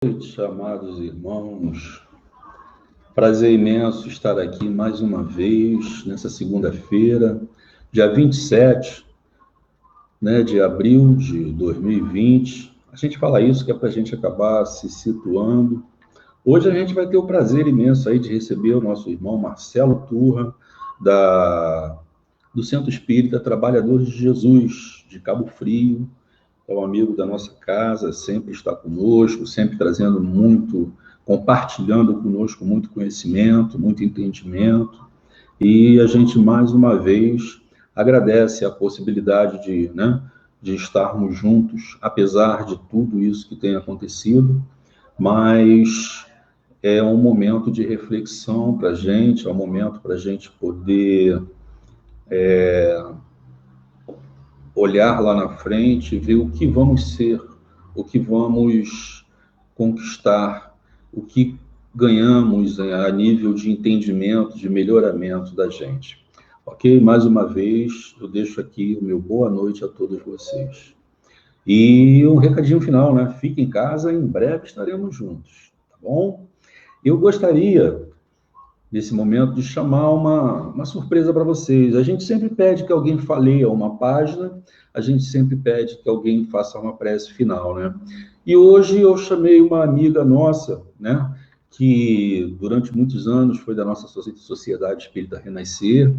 Noite, amados irmãos. Prazer imenso estar aqui mais uma vez, nessa segunda-feira, dia 27, de abril de 2020. A gente fala isso que é para a gente acabar se situando. Hoje a gente vai ter o prazer imenso aí de receber o nosso irmão Marcelo Turra, do Centro Espírita Trabalhadores de Jesus, de Cabo Frio. É um amigo da nossa casa, sempre está conosco, sempre trazendo muito, compartilhando conosco muito conhecimento, muito entendimento. E a gente, mais uma vez, agradece a possibilidade de estarmos juntos, apesar de tudo isso que tem acontecido, mas é um momento de reflexão para a gente, é um momento para a gente poder olhar lá na frente, ver o que vamos ser, o que vamos conquistar, o que ganhamos a nível de entendimento, de melhoramento da gente. Ok? Mais uma vez, eu deixo aqui o meu boa noite a todos vocês. E um recadinho final, né? Fique em casa, em breve estaremos juntos, tá bom? Eu gostaria nesse momento, de chamar uma surpresa para vocês. A gente sempre pede que alguém fale uma página, a gente sempre pede que alguém faça uma prece final, né? E hoje eu chamei uma amiga nossa, né? Que durante muitos anos foi da nossa Sociedade Espírita Renascer,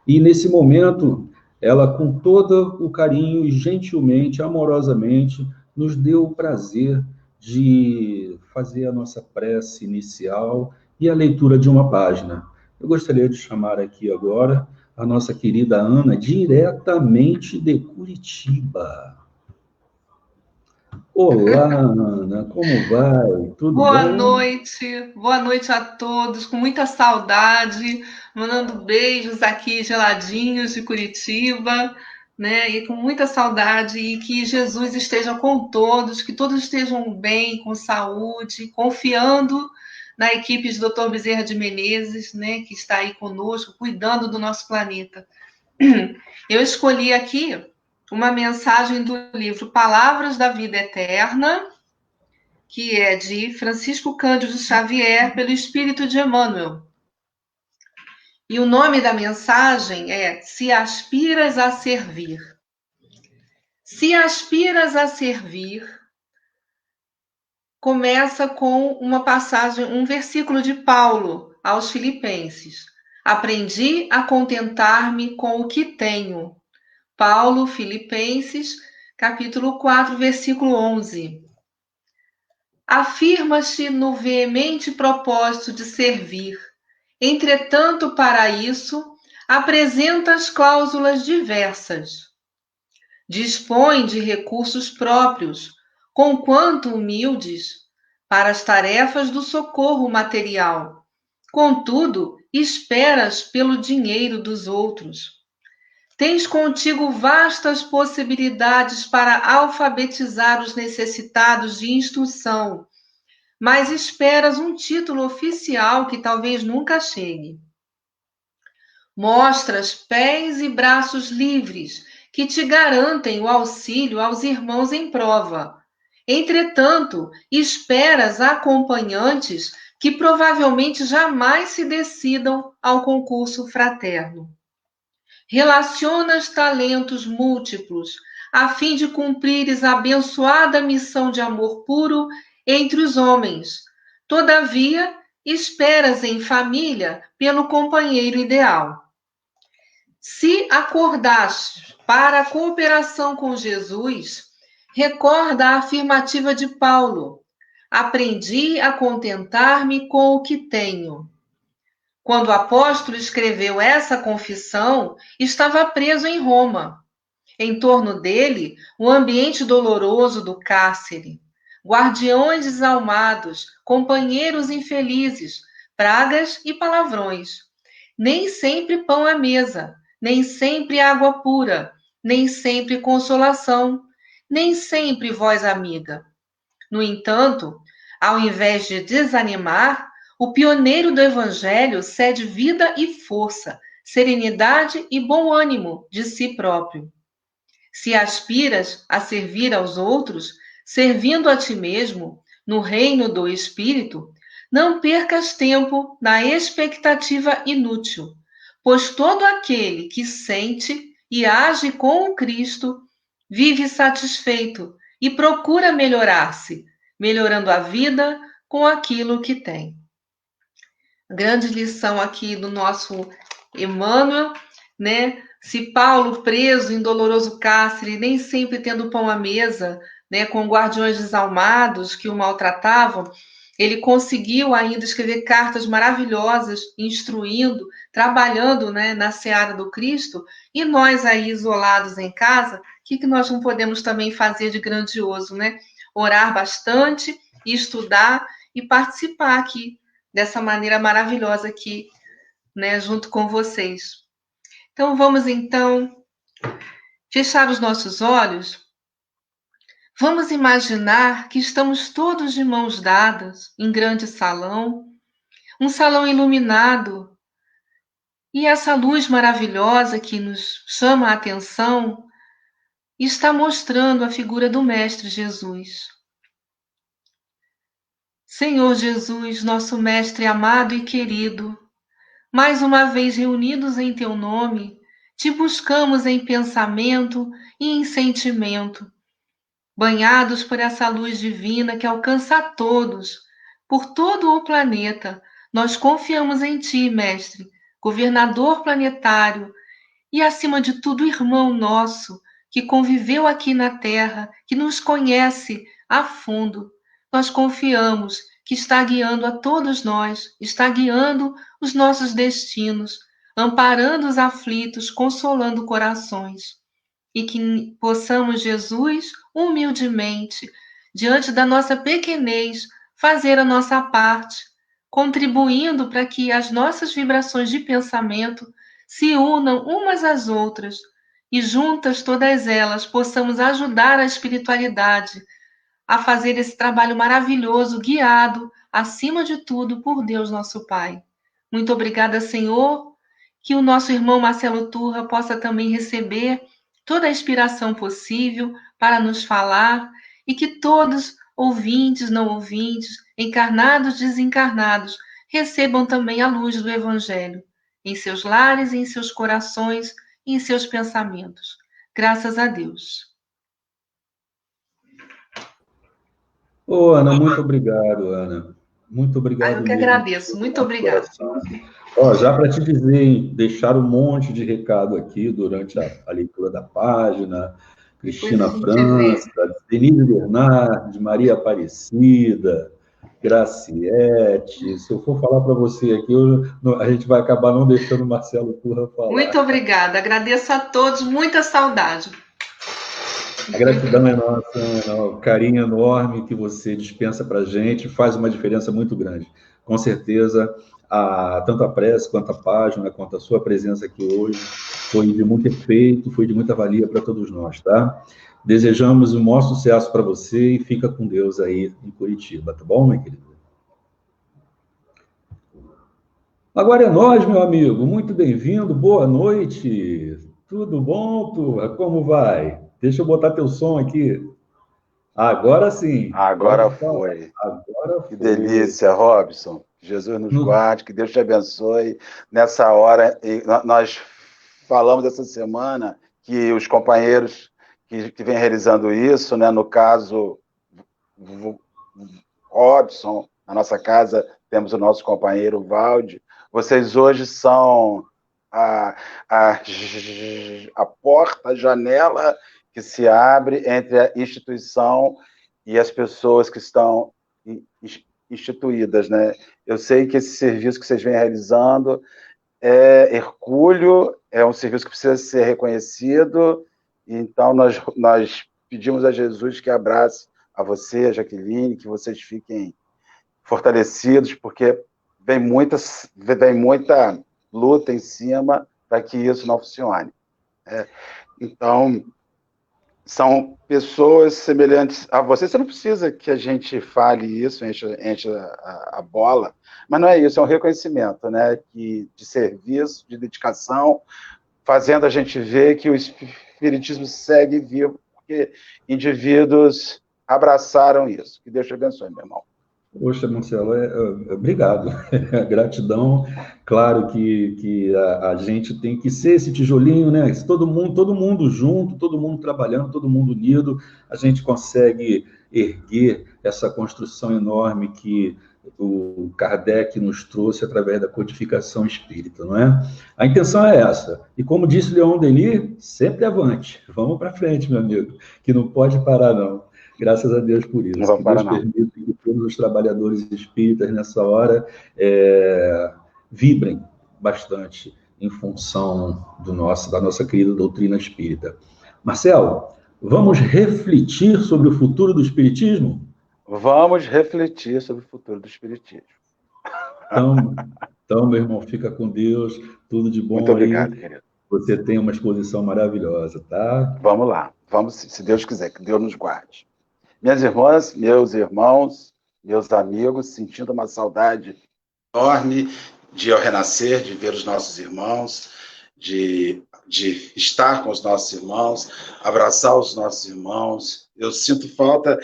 e nesse momento ela, com todo o carinho e gentilmente, amorosamente, nos deu o prazer de fazer a nossa prece inicial e a leitura de uma página. Eu gostaria de chamar aqui agora a nossa querida Ana, diretamente de Curitiba. Olá, Ana, como vai? Tudo bem? Boa noite a todos, com muita saudade, mandando beijos aqui geladinhos de Curitiba, né? E com muita saudade, e que Jesus esteja com todos, que todos estejam bem, com saúde, confiando na equipe de Dr. Bezerra de Menezes, né? Que está aí conosco, cuidando do nosso planeta. Eu escolhi aqui uma mensagem do livro Palavras da Vida Eterna, que é de Francisco Cândido Xavier, pelo Espírito de Emmanuel. E o nome da mensagem é Se Aspiras a Servir. Se aspiras a servir, começa com uma passagem, um versículo de Paulo aos Filipenses. Aprendi a contentar-me com o que tenho. Paulo, Filipenses, capítulo 4, versículo 11. Afirma-te no veemente propósito de servir. Entretanto, para isso, apresentas cláusulas diversas. Dispõe de recursos próprios, conquanto humildes, para as tarefas do socorro material. Contudo, esperas pelo dinheiro dos outros. Tens contigo vastas possibilidades para alfabetizar os necessitados de instrução, mas esperas um título oficial que talvez nunca chegue. Mostras pés e braços livres que te garantem o auxílio aos irmãos em prova. Entretanto, esperas acompanhantes que provavelmente jamais se decidam ao concurso fraterno. Relacionas talentos múltiplos, a fim de cumprires a abençoada missão de amor puro entre os homens. Todavia, esperas em família pelo companheiro ideal. Se acordaste para a cooperação com Jesus, recorda a afirmativa de Paulo: aprendi a contentar-me com o que tenho. Quando o apóstolo escreveu essa confissão, estava preso em Roma. Em torno dele, o ambiente doloroso do cárcere, guardiões desalmados, companheiros infelizes, pragas e palavrões. Nem sempre pão à mesa, nem sempre água pura, nem sempre consolação, nem sempre voz amiga. No entanto, ao invés de desanimar, o pioneiro do Evangelho cede vida e força, serenidade e bom ânimo de si próprio. Se aspiras a servir aos outros, servindo a ti mesmo, no reino do Espírito, não percas tempo na expectativa inútil, pois todo aquele que sente e age com o Cristo vive satisfeito e procura melhorar-se, melhorando a vida com aquilo que tem. Grande lição aqui do nosso Emmanuel, né? Se Paulo, preso em doloroso cárcere, nem sempre tendo pão à mesa, né, com guardiões desalmados que o maltratavam, ele conseguiu ainda escrever cartas maravilhosas, instruindo, trabalhando, né, na seara do Cristo, e nós aí isolados em casa, o que nós não podemos também fazer de grandioso, né? Orar bastante, estudar e participar aqui dessa maneira maravilhosa aqui, né, junto com vocês. Então, vamos então fechar os nossos olhos. Vamos imaginar que estamos todos de mãos dadas em grande salão, um salão iluminado, e essa luz maravilhosa que nos chama a atenção está mostrando a figura do Mestre Jesus. Senhor Jesus, nosso Mestre amado e querido, mais uma vez reunidos em Teu nome, te buscamos em pensamento e em sentimento, banhados por essa luz divina que alcança a todos, por todo o planeta. Nós confiamos em Ti, Mestre, governador planetário e, acima de tudo, irmão nosso, que conviveu aqui na Terra, que nos conhece a fundo. Nós confiamos que está guiando a todos nós, está guiando os nossos destinos, amparando os aflitos, consolando corações. E que possamos, Jesus, humildemente, diante da nossa pequenez, fazer a nossa parte, contribuindo para que as nossas vibrações de pensamento se unam umas às outras e juntas todas elas possamos ajudar a espiritualidade a fazer esse trabalho maravilhoso, guiado, acima de tudo, por Deus nosso Pai. Muito obrigada, Senhor, que o nosso irmão Marcelo Turra possa também receber toda a inspiração possível para nos falar e que todos, ouvintes, não ouvintes, encarnados, desencarnados, recebam também a luz do Evangelho em seus lares, em seus corações e em seus pensamentos. Graças a Deus. Ô, Ana, muito obrigado, Ana. Muito obrigado Eu que mesmo. agradeço. Muito obrigada. Ó, já para te dizer, deixar um monte de recado aqui durante a leitura da página. Cristina França, Denise Bernardes, Maria Aparecida, Graciete. Se eu for falar para você aqui, a gente vai acabar não deixando o Marcelo Turra falar. Muito obrigada. Agradeço a todos. Muita saudade. A gratidão é nossa, o carinho enorme que você dispensa para a gente faz uma diferença muito grande. Com certeza, tanto a prece, quanto a página, quanto a sua presença aqui hoje foi de muito efeito, foi de muita valia para todos nós, tá? Desejamos o maior sucesso para você e fica com Deus aí em Curitiba, tá bom, minha querida? Agora é nós, meu amigo. Muito bem-vindo, boa noite. Tudo bom, Turra? Como vai? Deixa eu botar teu som aqui. Agora sim. Agora foi. Que delícia, Robson. Jesus nos guarde, que Deus te abençoe. Nessa hora, nós falamos essa semana que os companheiros que vêm realizando isso, né, no caso, Robson, na nossa casa, temos o nosso companheiro Valde. Vocês hoje são a porta, a janela que se abre entre a instituição e as pessoas que estão instituídas, né? Eu sei que esse serviço que vocês vêm realizando é hercúleo, é um serviço que precisa ser reconhecido, então nós pedimos a Jesus que abrace a você, a Jaqueline, que vocês fiquem fortalecidos, porque vem muita luta em cima para que isso não funcione. Então, são pessoas semelhantes a você. Você não precisa que a gente fale isso, enche a bola, mas não é isso, é um reconhecimento, né? De serviço, de dedicação, fazendo a gente ver que o Espiritismo segue vivo, porque indivíduos abraçaram isso. Que Deus te abençoe, meu irmão. Poxa, Marcelo, obrigado. Gratidão. Claro que a gente tem que ser esse tijolinho, né? Todo mundo junto, todo mundo trabalhando, todo mundo unido, a gente consegue erguer essa construção enorme que o Kardec nos trouxe através da codificação espírita, não é? A intenção é essa. E como disse Leon Denis, sempre avante. Vamos para frente, meu amigo, que não pode parar, não. Graças a Deus por isso. Não vamos parar, não. Que Deus permita que todos os trabalhadores espíritas nessa hora vibrem bastante em função da nossa querida doutrina espírita. Meu vamos refletir sobre o futuro do espiritismo? Vamos refletir sobre o futuro do espiritismo. Então, meu irmão, fica com Deus, tudo de bom. Muito obrigado, aí. Querido. Você tem uma exposição maravilhosa, tá? Vamos lá. Vamos, se Deus quiser, que Deus nos guarde. Minhas irmãs, meus irmãos, meus amigos, sentindo uma saudade enorme de ao renascer, de ver os nossos irmãos, de estar com os nossos irmãos, abraçar os nossos irmãos. Eu sinto falta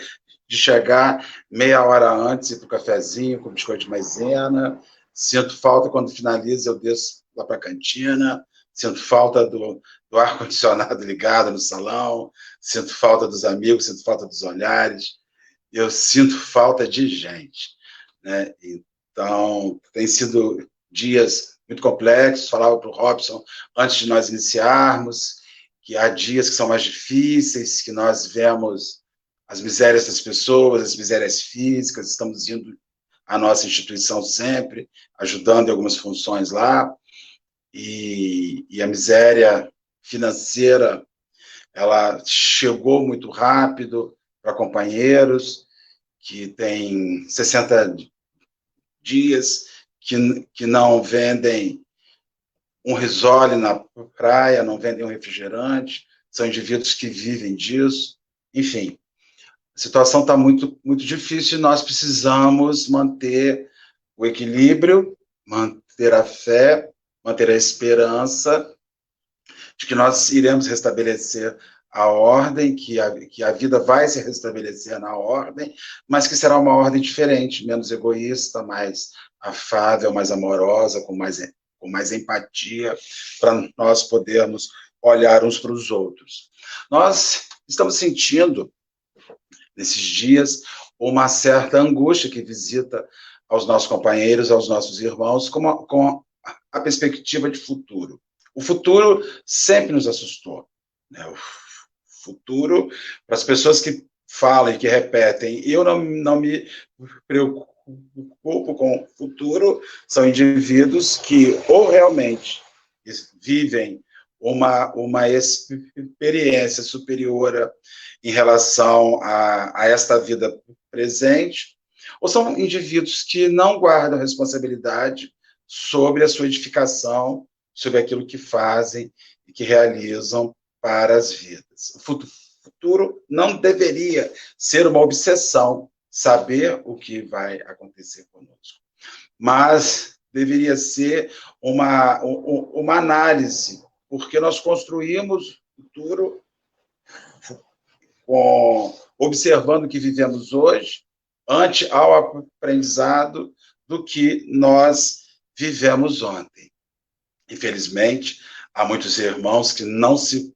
de chegar meia hora antes, ir para o cafezinho com biscoito de maisena. Sinto falta, quando finaliza, eu desço lá para a cantina. Sinto falta do ar-condicionado ligado no salão. Sinto falta dos amigos, sinto falta dos olhares. Eu sinto falta de gente, né? Então, tem sido dias muito complexos. Falava para o Robson, antes de nós iniciarmos, que há dias que são mais difíceis, que nós vemos as misérias das pessoas, as misérias físicas. Estamos indo à nossa instituição sempre, ajudando em algumas funções lá, e a miséria financeira, ela chegou muito rápido para companheiros que têm 60 dias que não vendem um risole na praia, não vendem um refrigerante, são indivíduos que vivem disso. Enfim, a situação está muito, muito difícil e nós precisamos manter o equilíbrio, manter a fé, manter a esperança de que nós iremos restabelecer a ordem, que a vida vai se restabelecer na ordem, mas que será uma ordem diferente, menos egoísta, mais afável, mais amorosa, com mais empatia, para nós podermos olhar uns para os outros. Nós estamos sentindo, nesses dias, uma certa angústia que visita aos nossos companheiros, aos nossos irmãos, com a perspectiva de futuro. O futuro sempre nos assustou, né? O futuro, para as pessoas que falam e que repetem, eu não me preocupo com o futuro, são indivíduos que ou realmente vivem uma experiência superior em relação a esta vida presente, ou são indivíduos que não guardam responsabilidade sobre a sua edificação, sobre aquilo que fazem e que realizam para as vidas. O futuro não deveria ser uma obsessão, saber o que vai acontecer conosco, mas deveria ser uma análise, porque nós construímos o futuro observando o que vivemos hoje, ante ao aprendizado do que nós vivemos ontem. Infelizmente, há muitos irmãos que não se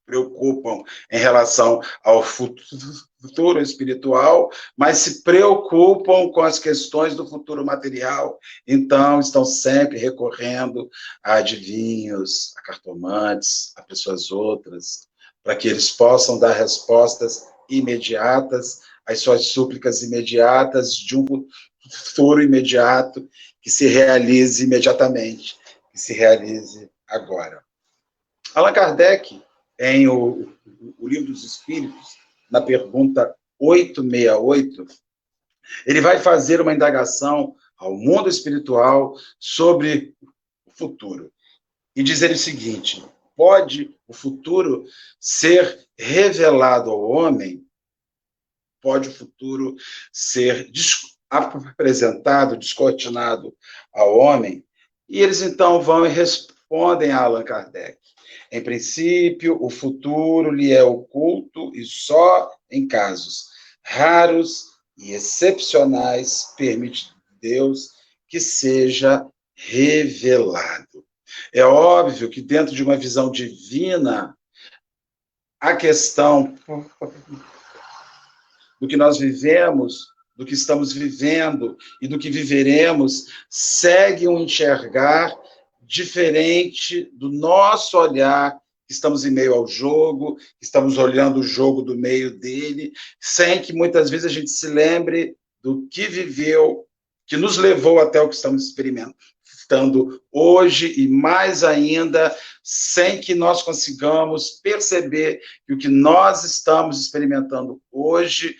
preocupam em relação ao futuro espiritual, mas se preocupam com as questões do futuro material. Então, estão sempre recorrendo a adivinhos, a cartomantes, a pessoas outras, para que eles possam dar respostas imediatas às suas súplicas imediatas de um futuro imediato que se realize imediatamente, que se realize agora. Allan Kardec, em o Livro dos Espíritos, na pergunta 868, ele vai fazer uma indagação ao mundo espiritual sobre o futuro. E dizer o seguinte: pode o futuro ser revelado ao homem? Pode o futuro ser apresentado, descortinado ao homem? E eles então vão e respondem a Allan Kardec: em princípio, o futuro lhe é oculto e só em casos raros e excepcionais, permite Deus que seja revelado. É óbvio que dentro de uma visão divina, a questão do que nós vivemos, do que estamos vivendo e do que viveremos, segue um enxergar diferente do nosso olhar. Estamos em meio ao jogo, estamos olhando o jogo do meio dele, sem que muitas vezes a gente se lembre do que viveu, que nos levou até o que estamos experimentando hoje, e mais ainda, sem que nós consigamos perceber que o que nós estamos experimentando hoje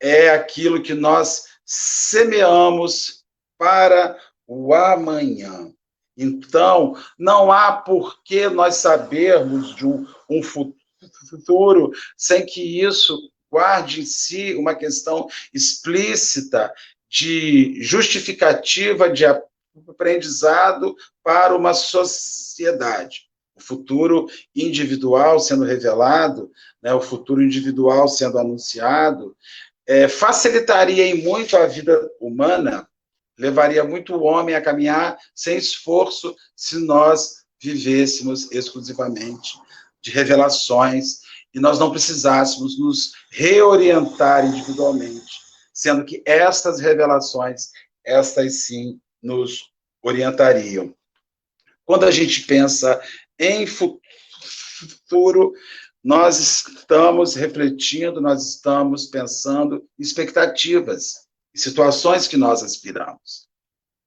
é aquilo que nós semeamos para o amanhã. Então, não há por que nós sabermos de um futuro sem que isso guarde em si uma questão explícita de justificativa, de aprendizado para uma sociedade. O futuro individual sendo revelado, né, o futuro individual sendo anunciado, facilitaria em muito a vida humana, levaria muito o homem a caminhar sem esforço se nós vivêssemos exclusivamente de revelações e nós não precisássemos nos reorientar individualmente, sendo que estas revelações, estas sim, nos orientariam. Quando a gente pensa em futuro, nós estamos refletindo, nós estamos pensando em expectativas, em situações que nós aspiramos.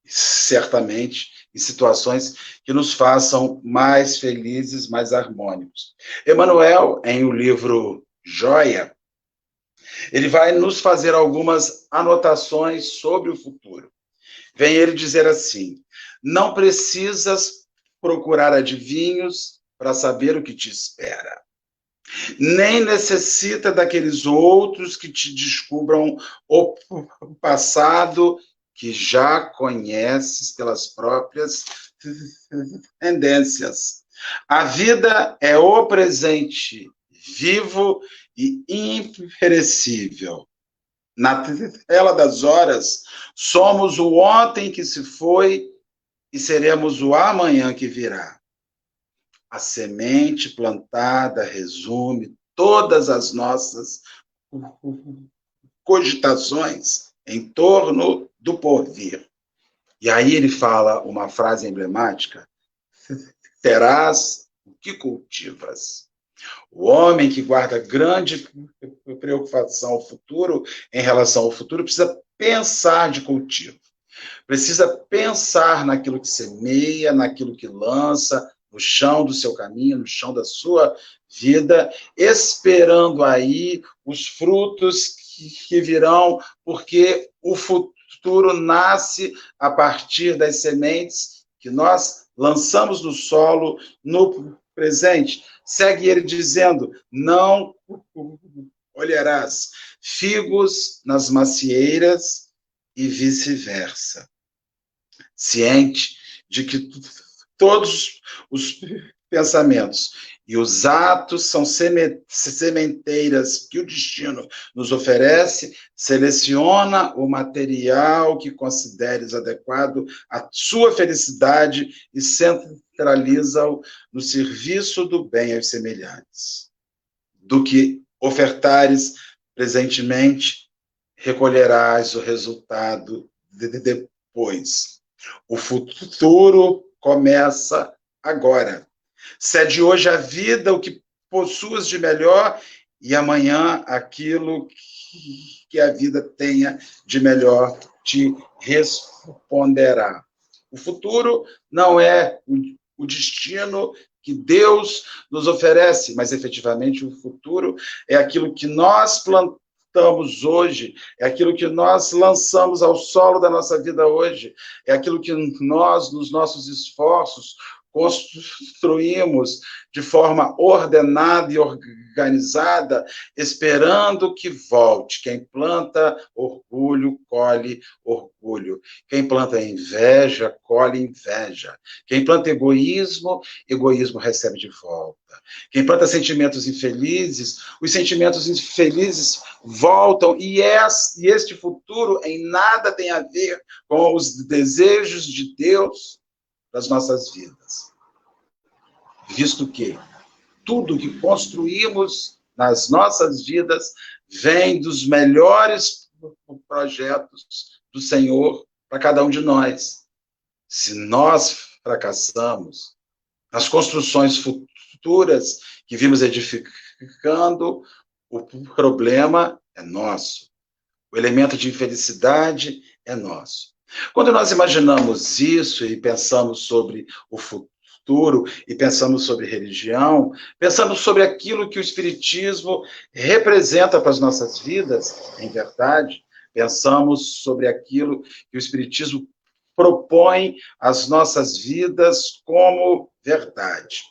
Certamente, em situações que nos façam mais felizes, mais harmônicos. Emmanuel, em o livro Joia, ele vai nos fazer algumas anotações sobre o futuro. Vem ele dizer assim: não precisas procurar adivinhos para saber o que te espera. Nem necessita daqueles outros que te descubram o passado que já conheces pelas próprias tendências. A vida é o presente vivo e imperecível. Na tela das horas, somos o ontem que se foi e seremos o amanhã que virá. A semente plantada resume todas as nossas cogitações em torno do porvir. E aí ele fala uma frase emblemática: terás o que cultivas. O homem que guarda grande preocupação ao futuro, em relação ao futuro, precisa pensar de cultivo. Precisa pensar naquilo que semeia, naquilo que lança, no chão do seu caminho, no chão da sua vida, esperando aí os frutos que virão, porque o futuro nasce a partir das sementes que nós lançamos no solo no presente. Segue ele dizendo: não olharás figos nas macieiras e vice-versa. Ciente de que todos os pensamentos e os atos são sementeiras que o destino nos oferece, seleciona o material que consideres adequado à sua felicidade e centraliza-o no serviço do bem aos semelhantes. Do que ofertares presentemente, recolherás o resultado depois. O futuro começa agora. Cede hoje à vida o que possuas de melhor e amanhã aquilo que a vida tenha de melhor te responderá. O futuro não é o destino que Deus nos oferece, mas efetivamente o futuro é aquilo que nós plantamos hoje, é aquilo que nós lançamos ao solo da nossa vida hoje, é aquilo que nós, nos nossos esforços, construímos de forma ordenada e organizada, esperando que volte. Quem planta orgulho, colhe orgulho. Quem planta inveja, colhe inveja. Quem planta egoísmo, egoísmo recebe de volta. Quem planta sentimentos infelizes, os sentimentos infelizes voltam, e este futuro em nada tem a ver com os desejos de Deus das nossas vidas. Visto que tudo que construímos nas nossas vidas vem dos melhores projetos do Senhor para cada um de nós. Se nós fracassamos nas construções futuras que vimos edificando, o problema é nosso. O elemento de infelicidade é nosso. Quando nós imaginamos isso e pensamos sobre o futuro, e pensamos sobre religião, pensamos sobre aquilo que o Espiritismo representa para as nossas vidas, em verdade, pensamos sobre aquilo que o Espiritismo propõe às nossas vidas como verdade.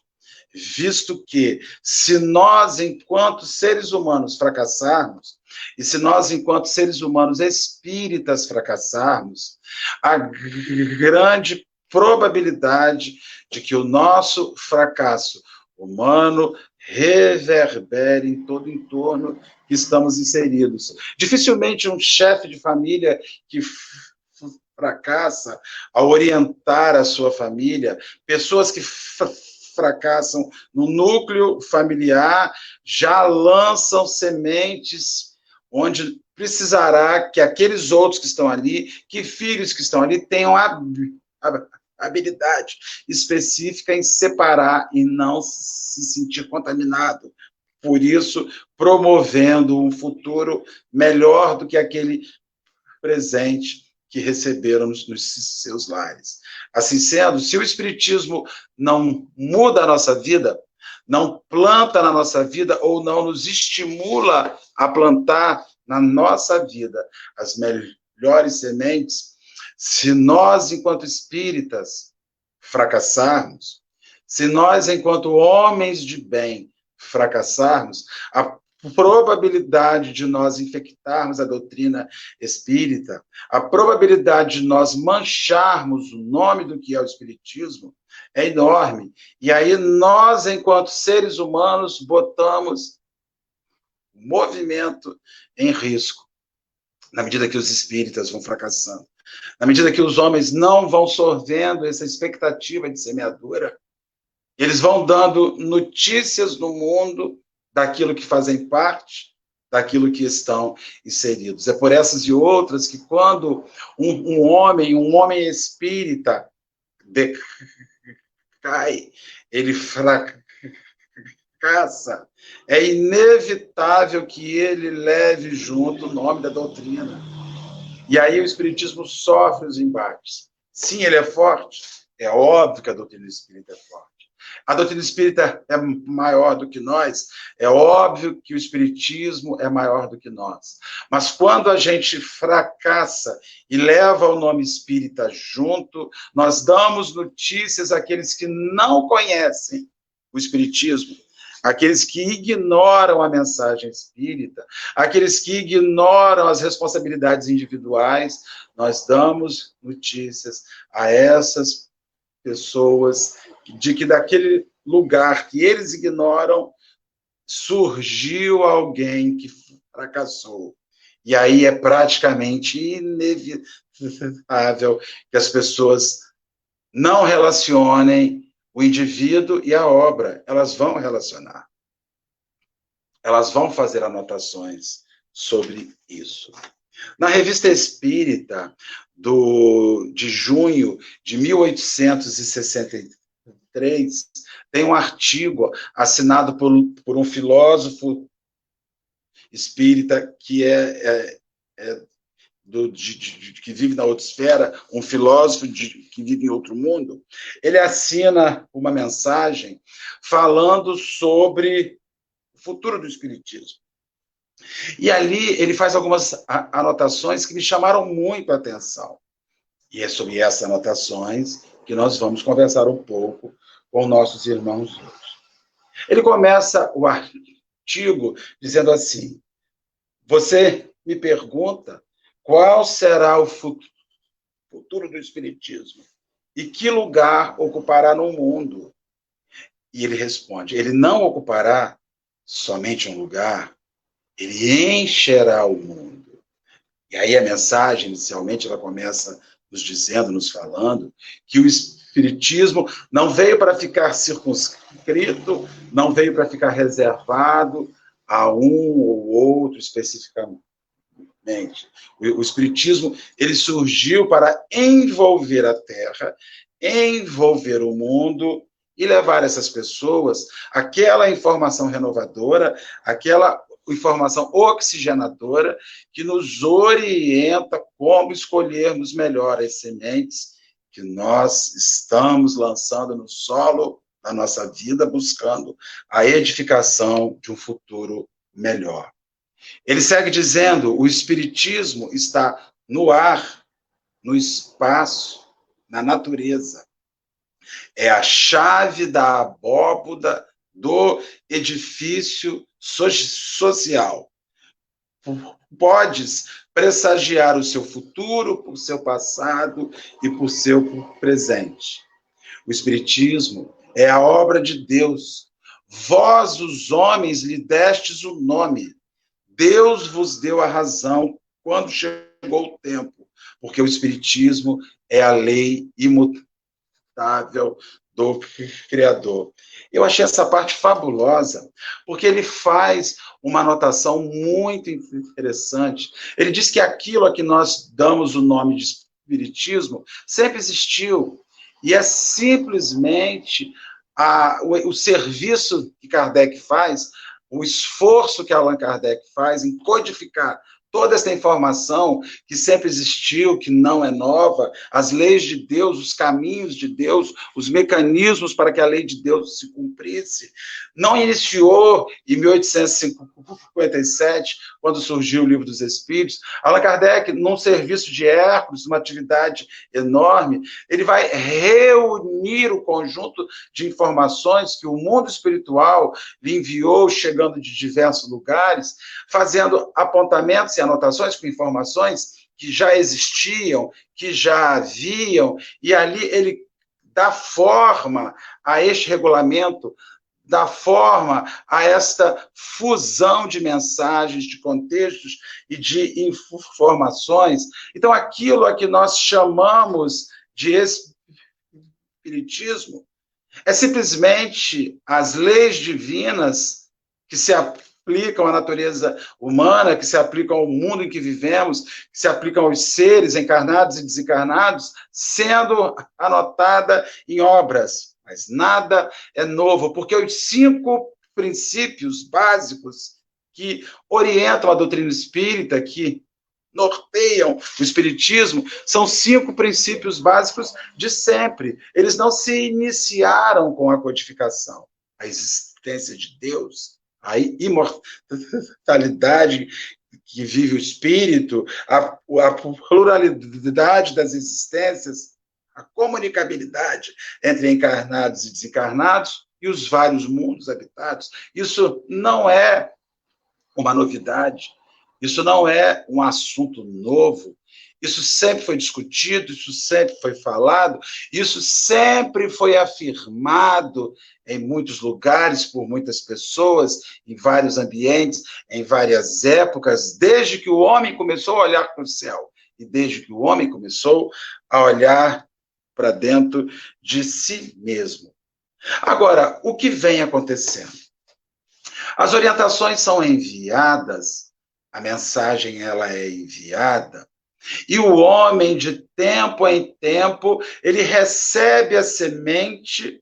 Visto que, se nós, enquanto seres humanos, fracassarmos, e se nós, enquanto seres humanos espíritas, fracassarmos, a grande probabilidade de que o nosso fracasso humano reverbere em todo o entorno que estamos inseridos. Dificilmente um chefe de família que fracassa ao orientar a sua família, pessoas que fracassam no núcleo familiar, já lançam sementes onde precisará que aqueles outros que estão ali, que filhos que estão ali, tenham a habilidade específica em separar e não se sentir contaminado. Por isso, promovendo um futuro melhor do que aquele presente que receberam nos seus lares. Assim sendo, se o Espiritismo não muda a nossa vida, não planta na nossa vida ou não nos estimula a plantar na nossa vida as melhores sementes, se nós, enquanto espíritas, fracassarmos, se nós, enquanto homens de bem, fracassarmos, a probabilidade de nós infectarmos a doutrina espírita, a probabilidade de nós mancharmos o nome do que é o Espiritismo é enorme. E aí nós, enquanto seres humanos, botamos o movimento em risco, na medida que os espíritas vão fracassando, na medida que os homens não vão sorvendo essa expectativa de semeadura, eles vão dando notícias no mundo daquilo que fazem parte, daquilo que estão inseridos. É por essas e outras que quando um homem espírita decai, ele fracassa, é inevitável que ele leve junto o nome da doutrina. E aí o Espiritismo sofre os embates. Sim, ele é forte, é óbvio que a doutrina espírita é forte. A doutrina espírita é maior do que nós, é óbvio que o Espiritismo é maior do que nós. Mas quando a gente fracassa e leva o nome espírita junto, nós damos notícias àqueles que não conhecem o Espiritismo, aqueles que ignoram a mensagem espírita, aqueles que ignoram as responsabilidades individuais, nós damos notícias a essas pessoas de que daquele lugar que eles ignoram, surgiu alguém que fracassou. E aí é praticamente inevitável que as pessoas não relacionem o indivíduo e a obra. Elas vão relacionar. Elas vão fazer anotações sobre isso. Na Revista Espírita, de junho de 1863, tem um artigo assinado por um filósofo espírita que que vive na outra esfera, um filósofo que vive em outro mundo. Ele assina uma mensagem falando sobre o futuro do Espiritismo. E ali ele faz algumas anotações que me chamaram muito a atenção. E é sobre essas anotações que nós vamos conversar um pouco com nossos irmãos hoje. Ele começa o artigo dizendo assim: você me pergunta qual será o futuro do Espiritismo e que lugar ocupará no mundo. E ele responde: ele não ocupará somente um lugar, ele encherá o mundo. E aí a mensagem, inicialmente, ela começa nos dizendo, nos falando, que o Espiritismo não veio para ficar circunscrito, não veio para ficar reservado a um ou outro especificamente. O Espiritismo, ele surgiu para envolver a Terra, envolver o mundo e levar essas pessoas aquela informação renovadora, aquela informação oxigenadora que nos orienta como escolhermos melhor as sementes que nós estamos lançando no solo da nossa vida, buscando a edificação de um futuro melhor. Ele segue dizendo: o Espiritismo está no ar, no espaço, na natureza. É a chave da abóboda do edifício social. Podes pressagiar o seu futuro por seu passado e por seu presente. O Espiritismo é a obra de Deus. Vós, os homens, lhe destes o nome. Deus vos deu a razão quando chegou o tempo, porque o Espiritismo é a lei imutável do Criador. Eu achei essa parte fabulosa, porque ele faz uma anotação muito interessante. Ele diz que aquilo a que nós damos o nome de Espiritismo sempre existiu, e é simplesmente o serviço que Kardec faz, o esforço que Allan Kardec faz em codificar toda essa informação que sempre existiu, que não é nova, as leis de Deus, os caminhos de Deus, os mecanismos para que a lei de Deus se cumprisse, não iniciou em 1857, quando surgiu o Livro dos Espíritos. Allan Kardec, num serviço de Hércules, uma atividade enorme, ele vai reunir o conjunto de informações que o mundo espiritual lhe enviou, chegando de diversos lugares, fazendo apontamentos e anotações com informações que já existiam, que já haviam, e ali ele dá forma a este regulamento, dá forma a esta fusão de mensagens, de contextos e de informações. Então, aquilo a que nós chamamos de Espiritismo é simplesmente as leis divinas que se aplicam à natureza humana, que se aplicam ao mundo em que vivemos, que se aplicam aos seres encarnados e desencarnados, sendo anotada em obras. Mas nada é novo, porque os 5 princípios básicos que orientam a doutrina espírita, que norteiam o Espiritismo, são 5 princípios básicos de sempre. Eles não se iniciaram com a codificação. A existência de Deus, a imortalidade que vive o Espírito, a pluralidade das existências, a comunicabilidade entre encarnados e desencarnados e os vários mundos habitados. Isso não é uma novidade, isso não é um assunto novo, isso sempre foi discutido, isso sempre foi falado, isso sempre foi afirmado em muitos lugares, por muitas pessoas, em vários ambientes, em várias épocas, desde que o homem começou a olhar para o céu e desde que o homem começou a olhar para dentro de si mesmo. Agora, o que vem acontecendo? As orientações são enviadas, a mensagem ela é enviada, e o homem, de tempo em tempo, ele recebe a semente,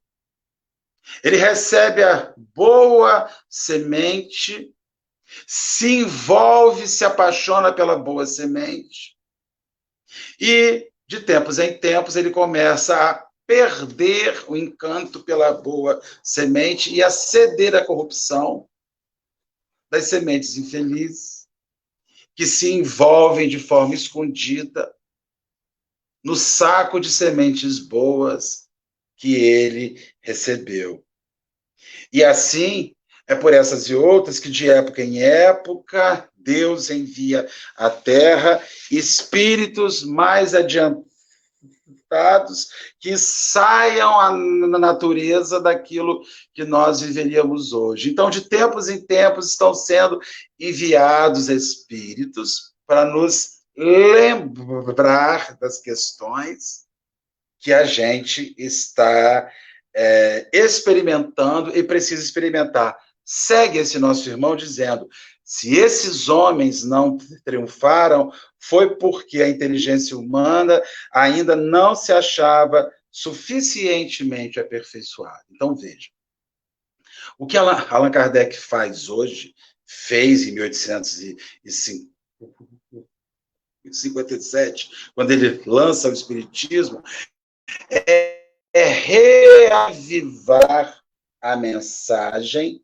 ele recebe a boa semente, se envolve, se apaixona pela boa semente, e de tempos em tempos ele começa a perder o encanto pela boa semente e a ceder à corrupção das sementes infelizes, que se envolvem de forma escondida no saco de sementes boas que ele recebeu. E assim, é por essas e outras que de época em época Deus envia à terra espíritos mais adiantados que saiam à natureza daquilo que nós viveríamos hoje. Então, de tempos em tempos, estão sendo enviados espíritos para nos lembrar das questões que a gente está experimentando e precisa experimentar. Segue esse nosso irmão dizendo: se esses homens não triunfaram, foi porque a inteligência humana ainda não se achava suficientemente aperfeiçoada. Então, veja, o que Allan Kardec faz hoje, fez em 1857, quando ele lança o Espiritismo, é reavivar a mensagem,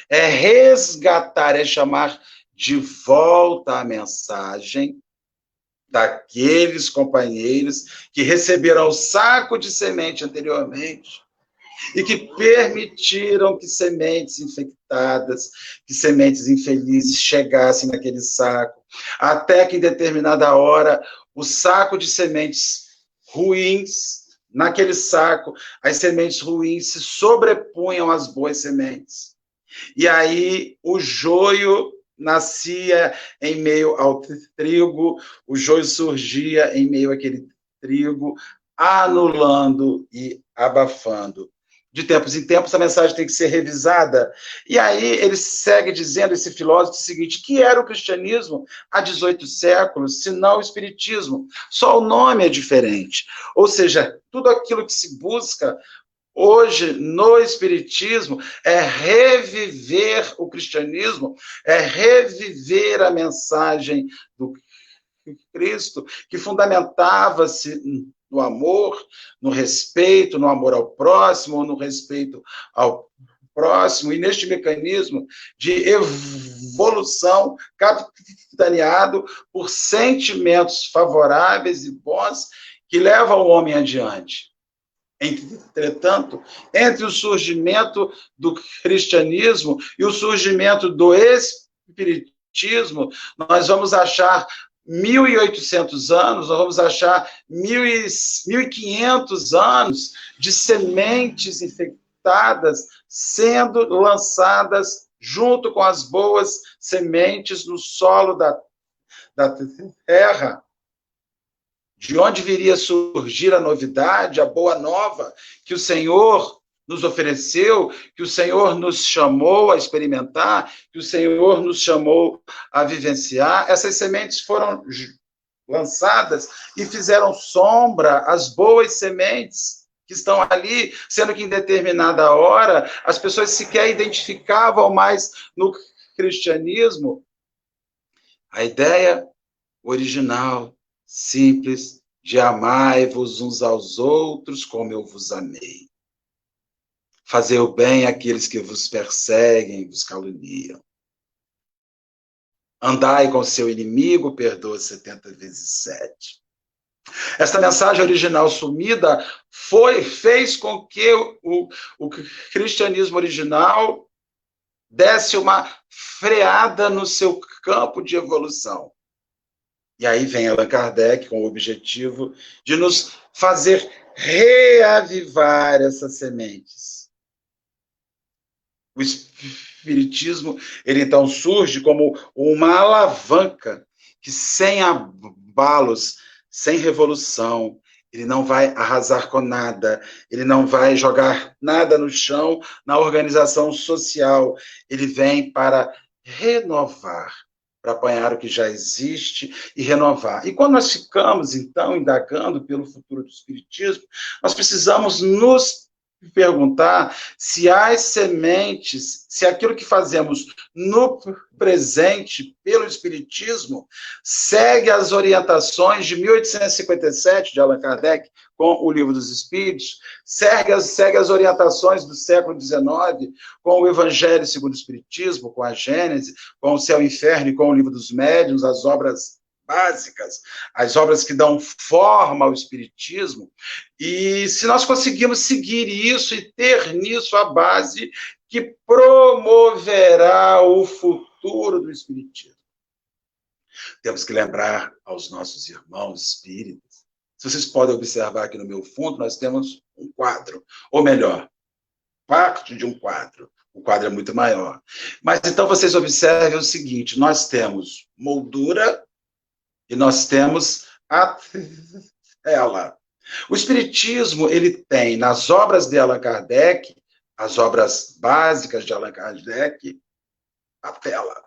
é resgatar, é chamar de volta a mensagem daqueles companheiros que receberam o saco de semente anteriormente e que permitiram que sementes infectadas, que sementes infelizes chegassem naquele saco, até que em determinada hora o saco de sementes ruins, naquele saco, as sementes ruins se sobrepunham às boas sementes. E aí o joio nascia em meio ao trigo, o joio surgia em meio àquele trigo, anulando e abafando. De tempos em tempos, a mensagem tem que ser revisada. E aí ele segue dizendo, esse filósofo, o seguinte: que era o cristianismo há 18 séculos, se não o espiritismo? Só o nome é diferente. Ou seja, tudo aquilo que se busca hoje no espiritismo é reviver o cristianismo, é reviver a mensagem do Cristo, que fundamentava-se no amor, no respeito, no amor ao próximo, no respeito ao próximo, e neste mecanismo de evolução capitaneado por sentimentos favoráveis e bons que levam o homem adiante. Entretanto, entre o surgimento do cristianismo e o surgimento do espiritismo, nós vamos achar 1.800 anos, nós vamos achar 1.500 anos de sementes infectadas sendo lançadas junto com as boas sementes no solo da terra. De onde viria a surgir a novidade, a boa nova que o Senhor nos ofereceu, que o Senhor nos chamou a experimentar, que o Senhor nos chamou a vivenciar? Essas sementes foram lançadas e fizeram sombra às boas sementes que estão ali, sendo que em determinada hora as pessoas sequer identificavam mais no cristianismo a ideia original, simples, de amai-vos uns aos outros como eu vos amei. Fazer o bem àqueles que vos perseguem e vos caluniam. Andai com seu inimigo, perdoa 70 vezes 7. Essa mensagem original sumida fez com que o cristianismo original desse uma freada no seu campo de evolução. E aí vem Allan Kardec com o objetivo de nos fazer reavivar essas sementes. O espiritismo, ele então surge como uma alavanca que, sem abalos, sem revolução, ele não vai arrasar com nada, ele não vai jogar nada no chão na organização social, ele vem para renovar, para apanhar o que já existe e renovar. E quando nós ficamos, então, indagando pelo futuro do espiritismo, nós precisamos nos perguntar se as sementes, se aquilo que fazemos no presente pelo espiritismo segue as orientações de 1857 de Allan Kardec com o Livro dos Espíritos, segue as orientações do século XIX com o Evangelho segundo o Espiritismo, com a Gênese, com o Céu e Inferno e com o Livro dos Médiuns, as obras básicas, as obras que dão forma ao Espiritismo, e se nós conseguirmos seguir isso e ter nisso a base que promoverá o futuro do Espiritismo. Temos que lembrar aos nossos irmãos espíritas, se vocês podem observar aqui no meu fundo, nós temos um quadro, ou melhor, parte de um quadro. O quadro é muito maior. Mas então vocês observem o seguinte, nós temos moldura e nós temos a tela. O Espiritismo, ele tem nas obras de Allan Kardec, as obras básicas de Allan Kardec, a tela.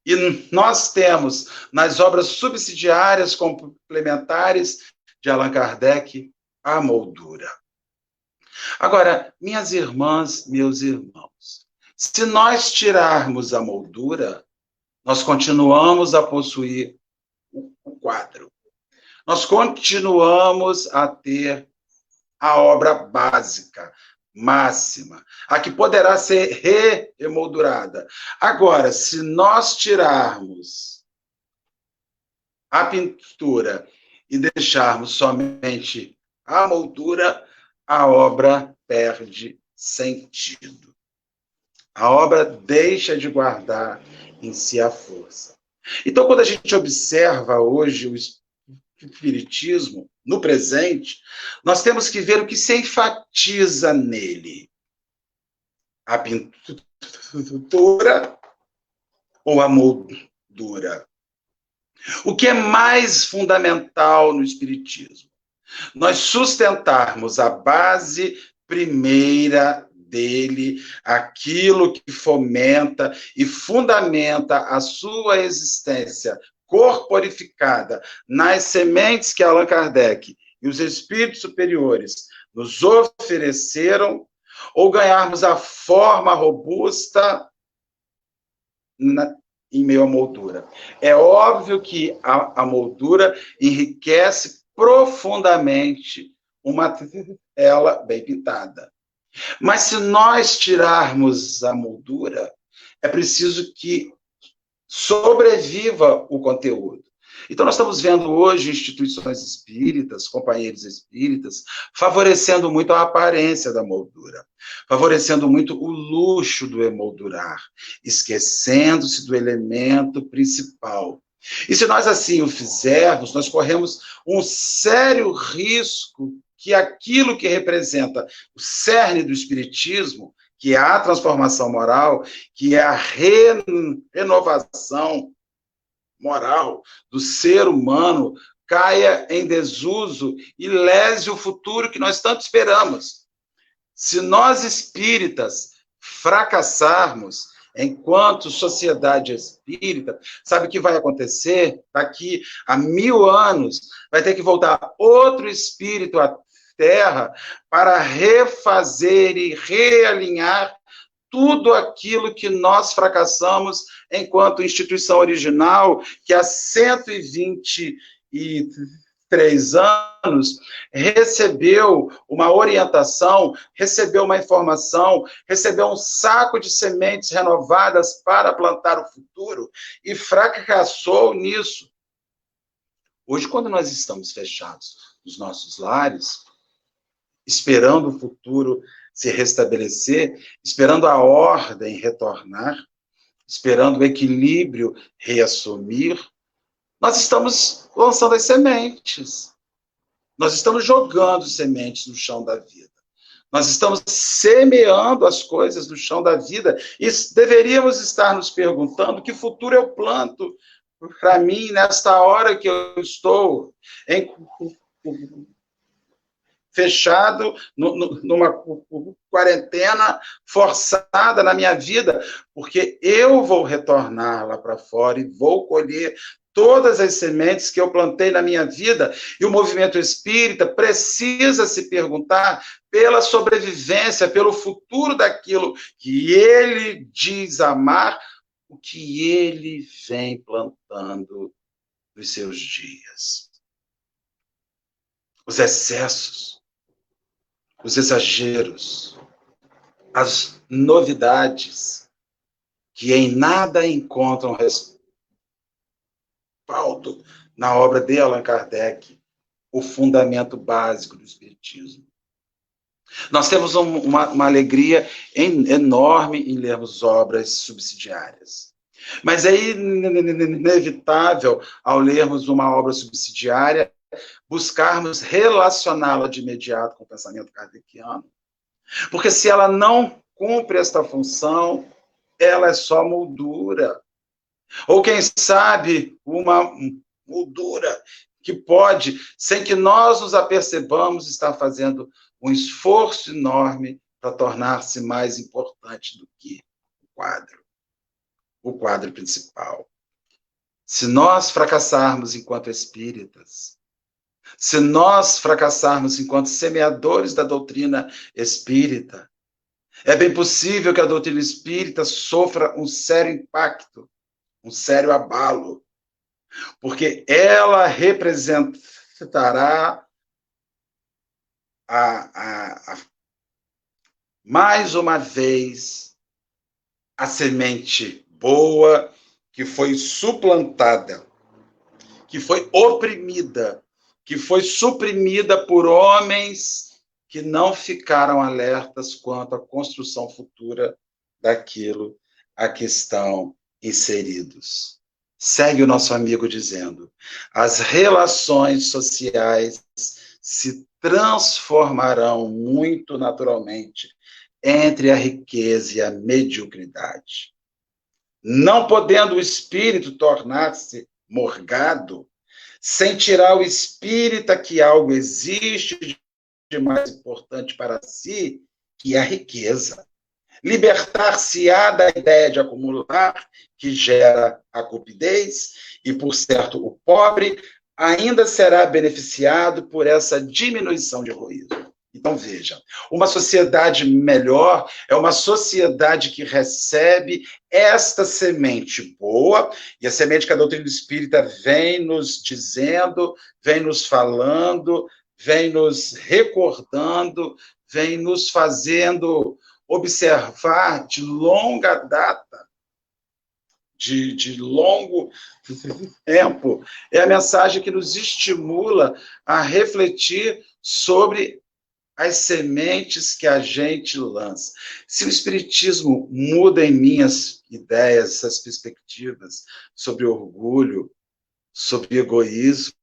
E nós temos nas obras subsidiárias complementares de Allan Kardec a moldura. Agora, minhas irmãs, meus irmãos, se nós tirarmos a moldura, nós continuamos a possuir o quadro. Nós continuamos a ter a obra básica, máxima, a que poderá ser reemoldurada. Agora, se nós tirarmos a pintura e deixarmos somente a moldura, a obra perde sentido. A obra deixa de guardar em si a força. Então, quando a gente observa hoje o Espiritismo, no presente, nós temos que ver o que se enfatiza nele. A pintura ou a moldura? O que é mais fundamental no Espiritismo? Nós sustentarmos a base primeira dele, aquilo que fomenta e fundamenta a sua existência corporificada nas sementes que Allan Kardec e os espíritos superiores nos ofereceram, ou ganharmos a forma robusta em meio à moldura. É óbvio que a moldura enriquece profundamente uma tela bem pintada. Mas se nós tirarmos a moldura, é preciso que sobreviva o conteúdo. Então, nós estamos vendo hoje instituições espíritas, companheiros espíritas, favorecendo muito a aparência da moldura, favorecendo muito o luxo do emoldurar, esquecendo-se do elemento principal. E se nós assim o fizermos, nós corremos um sério risco que aquilo que representa o cerne do Espiritismo, que é a transformação moral, que é a renovação moral do ser humano, caia em desuso e lese o futuro que nós tanto esperamos. Se nós espíritas fracassarmos enquanto sociedade espírita, sabe o que vai acontecer? Daqui a 1000 anos, vai ter que voltar outro espírito à Terra para refazer e realinhar tudo aquilo que nós fracassamos enquanto instituição original, que há 123 anos recebeu uma orientação, recebeu uma informação, recebeu um saco de sementes renovadas para plantar o futuro e fracassou nisso. Hoje, quando nós estamos fechados nos nossos lares, esperando o futuro se restabelecer, esperando a ordem retornar, esperando o equilíbrio reassumir, nós estamos lançando as sementes. Nós estamos jogando sementes no chão da vida. Nós estamos semeando as coisas no chão da vida e deveríamos estar nos perguntando que futuro eu planto para mim nesta hora que eu estou fechado numa quarentena forçada na minha vida, porque eu vou retornar lá para fora e vou colher todas as sementes que eu plantei na minha vida, e o movimento espírita precisa se perguntar pela sobrevivência, pelo futuro daquilo que ele diz amar, o que ele vem plantando nos seus dias. Os excessos, os exageros, as novidades, que em nada encontram respaldo na obra de Allan Kardec, o fundamento básico do Espiritismo. Nós temos uma alegria enorme em lermos obras subsidiárias. Mas é inevitável, ao lermos uma obra subsidiária, buscarmos relacioná-la de imediato com o pensamento kardeciano. Porque se ela não cumpre esta função, ela é só moldura. Ou, quem sabe, uma moldura que pode, sem que nós nos apercebamos, estar fazendo um esforço enorme para tornar-se mais importante do que o quadro principal. Se nós fracassarmos enquanto espíritas, se nós fracassarmos enquanto semeadores da doutrina espírita, é bem possível que a doutrina espírita sofra um sério impacto, um sério abalo, porque ela representará mais uma vez a semente boa que foi suplantada, que foi oprimida, que foi suprimida por homens que não ficaram alertas quanto à construção futura daquilo a que estão inseridos. Segue o nosso amigo dizendo: as relações sociais se transformarão muito naturalmente entre a riqueza e a mediocridade. Não podendo o espírito tornar-se morgado, sentirá o espírita que algo existe de mais importante para si, que é a riqueza. Libertar-se-á da ideia de acumular, que gera a cupidez, e, por certo, o pobre ainda será beneficiado por essa diminuição de egoísmo. Então, veja, uma sociedade melhor é uma sociedade que recebe esta semente boa, e a semente que a doutrina espírita vem nos dizendo, vem nos falando, vem nos recordando, vem nos fazendo observar de longa data, de longo tempo. É a mensagem que nos estimula a refletir sobre as sementes que a gente lança. Se o Espiritismo muda em minhas ideias, essas perspectivas sobre orgulho, sobre egoísmo,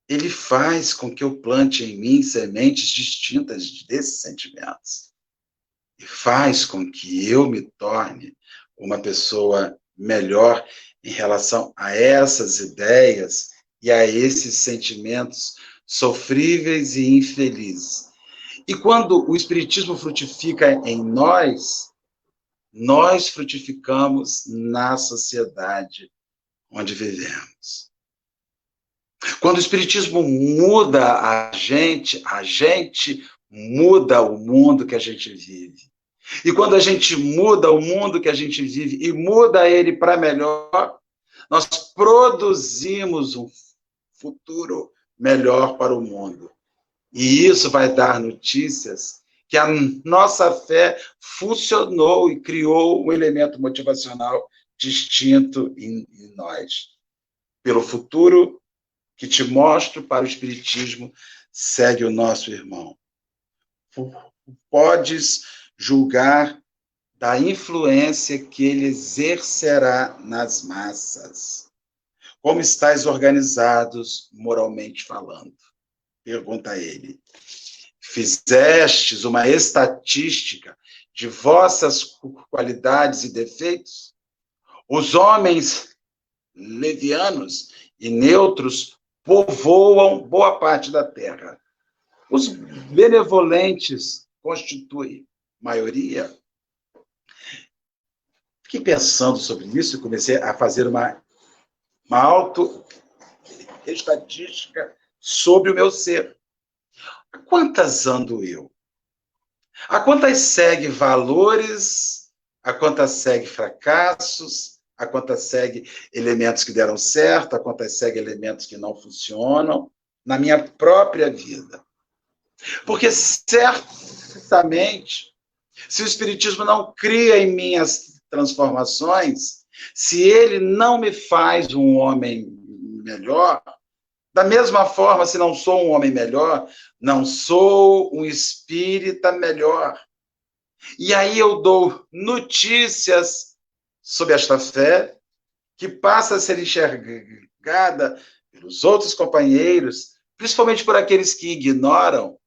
ele faz com que eu plante em mim sementes distintas desses sentimentos. E faz com que eu me torne uma pessoa melhor em relação a essas ideias e a esses sentimentos sofríveis e infelizes. E quando o Espiritismo frutifica em nós, nós frutificamos na sociedade onde vivemos. Quando o Espiritismo muda a gente muda o mundo que a gente vive. E quando a gente muda o mundo que a gente vive e muda ele para melhor, nós produzimos um futuro melhor para o mundo. E isso vai dar notícias que a nossa fé funcionou e criou um elemento motivacional distinto em nós. Pelo futuro que te mostro para o Espiritismo, segue o nosso irmão. Podes julgar da influência que ele exercerá nas massas. Como estáis organizados moralmente falando? Pergunta ele. Fizestes uma estatística de vossas qualidades e defeitos? Os homens levianos e neutros povoam boa parte da terra. Os benevolentes constituem maioria. Fiquei pensando sobre isso e comecei a fazer uma autoestatística sobre o meu ser. A quantas ando eu? A quantas segue valores? A quantas segue fracassos? A quantas segue elementos que deram certo? A quantas segue elementos que não funcionam? Na minha própria vida. Porque, certamente, se o Espiritismo não cria em mim as transformações, se ele não me faz um homem melhor, da mesma forma, se não sou um homem melhor, não sou um espírita melhor. E aí eu dou notícias sobre esta fé, que passa a ser enxergada pelos outros companheiros, principalmente por aqueles que ignoram,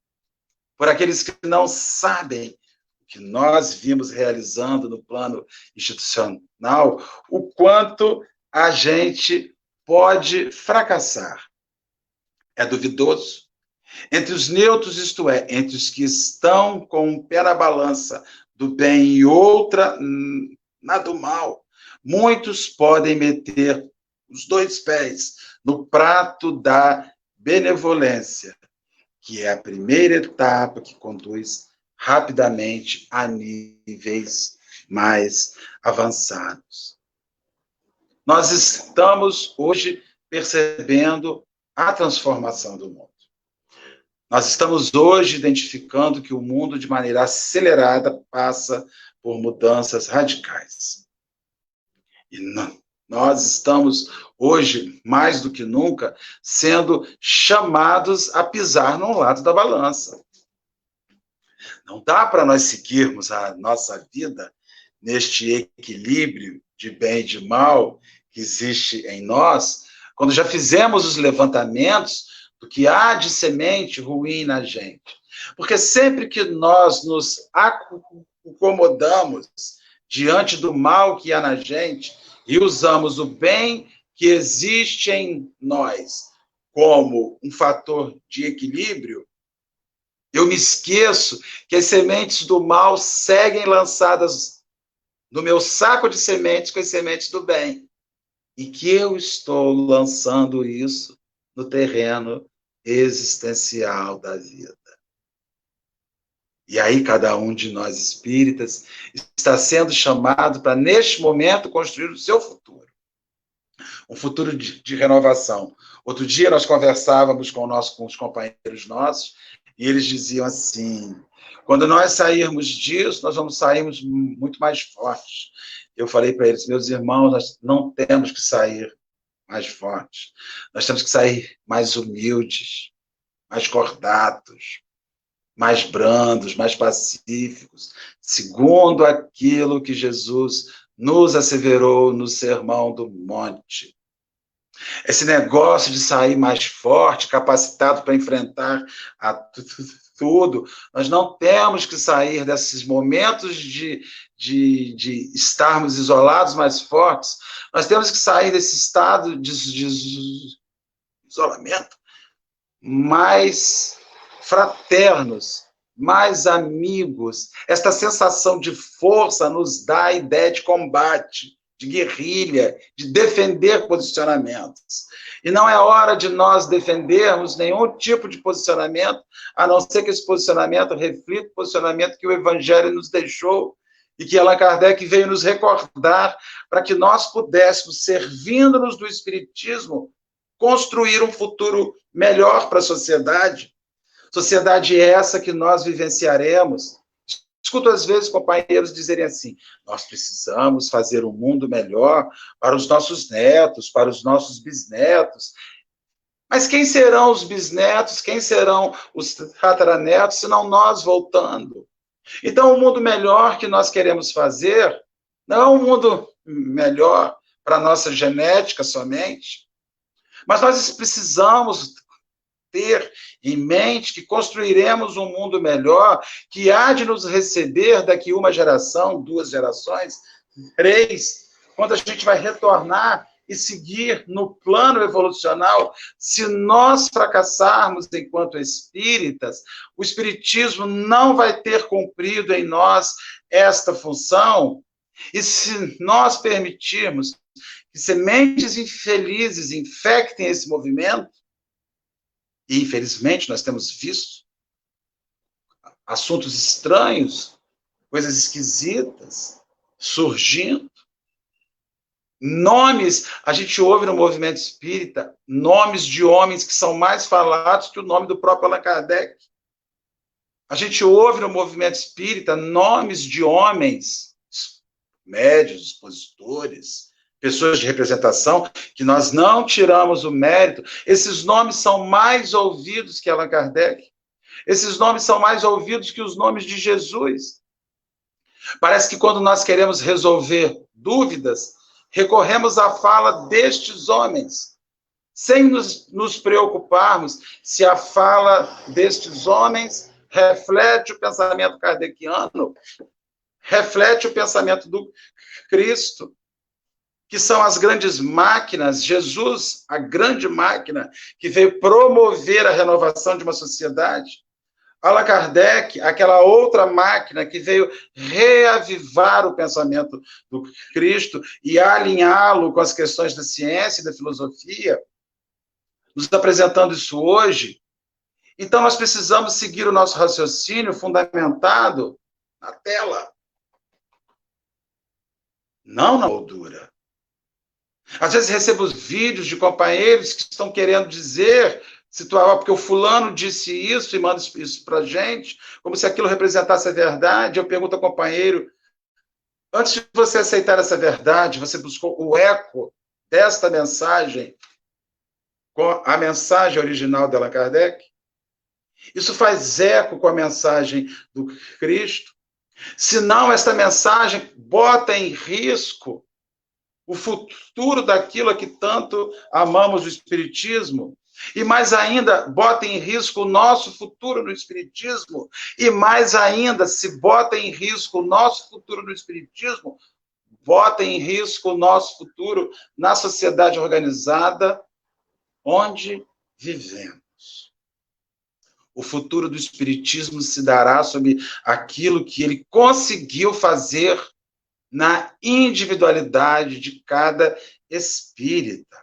por aqueles que não sabem o que nós vimos realizando no plano institucional, o quanto a gente pode fracassar. É duvidoso. Entre os neutros, isto é, entre os que estão com um pé na balança do bem e outra na do mal, muitos podem meter os dois pés no prato da benevolência, que é a primeira etapa que conduz rapidamente a níveis mais avançados. Nós estamos hoje percebendo a transformação do mundo. Nós estamos hoje identificando que o mundo, de maneira acelerada, passa por mudanças radicais. E nós estamos hoje, mais do que nunca, sendo chamados a pisar num lado da balança. Não dá para nós seguirmos a nossa vida neste equilíbrio de bem e de mal que existe em nós, quando já fizemos os levantamentos do que há de semente ruim na gente. Porque sempre que nós nos acomodamos diante do mal que há na gente e usamos o bem que existe em nós como um fator de equilíbrio, eu me esqueço que as sementes do mal seguem lançadas no meu saco de sementes com as sementes do bem. E que eu estou lançando isso no terreno existencial da vida. E aí cada um de nós espíritas está sendo chamado para, neste momento, construir o seu futuro. Um futuro de renovação. Outro dia nós conversávamos com os companheiros nossos e eles diziam assim: quando nós sairmos disso, nós vamos sairmos muito mais fortes. Eu falei para eles: meus irmãos, nós não temos que sair mais fortes. Nós temos que sair mais humildes, mais cordatos, mais brandos, mais pacíficos, segundo aquilo que Jesus nos asseverou no Sermão do Monte. Esse negócio de sair mais forte, capacitado para enfrentar a tudo, nós não temos que sair desses momentos de estarmos isolados mais fortes, nós temos que sair desse estado de isolamento mais fraternos, mais amigos. Esta sensação de força nos dá a ideia de combate, de guerrilha, de defender posicionamentos. E não é hora de nós defendermos nenhum tipo de posicionamento, a não ser que esse posicionamento reflita o posicionamento que o Evangelho nos deixou e que Allan Kardec veio nos recordar para que nós pudéssemos, servindo-nos do Espiritismo, construir um futuro melhor para a sociedade. Sociedade essa que nós vivenciaremos. Escuto às vezes companheiros dizerem assim: nós precisamos fazer um mundo melhor para os nossos netos, para os nossos bisnetos. Mas quem serão os bisnetos, quem serão os tataranetos, se não nós voltando? Então, o mundo melhor que nós queremos fazer não é um mundo melhor para a nossa genética somente, mas nós precisamos ter em mente que construiremos um mundo melhor, que há de nos receber daqui uma geração, 2 gerações, 3, quando a gente vai retornar e seguir no plano evolucional. Se nós fracassarmos enquanto espíritas, o espiritismo não vai ter cumprido em nós esta função, e se nós permitirmos que sementes infelizes infectem esse movimento, e, infelizmente, nós temos visto assuntos estranhos, coisas esquisitas surgindo. Nomes, a gente ouve no movimento espírita, nomes de homens que são mais falados que o nome do próprio Allan Kardec. A gente ouve no movimento espírita nomes de homens, médios, expositores, pessoas de representação, que nós não tiramos o mérito. Esses nomes são mais ouvidos que Allan Kardec. Esses nomes são mais ouvidos que os nomes de Jesus. Parece que quando nós queremos resolver dúvidas, recorremos à fala destes homens, sem nos preocuparmos se a fala destes homens reflete o pensamento kardeciano, reflete o pensamento do Cristo, que são as grandes máquinas. Jesus, a grande máquina que veio promover a renovação de uma sociedade. Allan Kardec, aquela outra máquina que veio reavivar o pensamento do Cristo e alinhá-lo com as questões da ciência e da filosofia, nos apresentando isso hoje. Então, nós precisamos seguir o nosso raciocínio fundamentado na tela, não na moldura. Às vezes recebo vídeos de companheiros que estão querendo dizer, porque o fulano disse isso e manda isso para a gente, como se aquilo representasse a verdade. Eu pergunto ao companheiro, antes de você aceitar essa verdade, você buscou o eco desta mensagem com a mensagem original de Allan Kardec? Isso faz eco com a mensagem do Cristo? Senão, esta mensagem bota em risco o futuro daquilo a que tanto amamos o Espiritismo, e mais ainda, bota em risco o nosso futuro no Espiritismo, e mais ainda, se bota em risco o nosso futuro no Espiritismo, bota em risco o nosso futuro na sociedade organizada onde vivemos. O futuro do Espiritismo se dará sobre aquilo que ele conseguiu fazer na individualidade de cada espírita,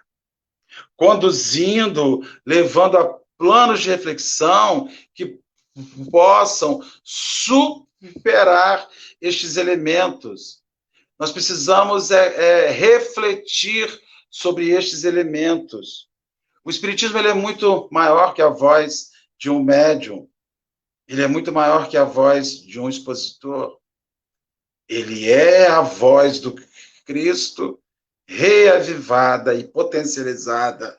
conduzindo, levando a planos de reflexão que possam superar estes elementos. Nós precisamos refletir sobre estes elementos. O Espiritismo ele é muito maior que a voz de um médium, ele é muito maior que a voz de um expositor. Ele é a voz do Cristo reavivada e potencializada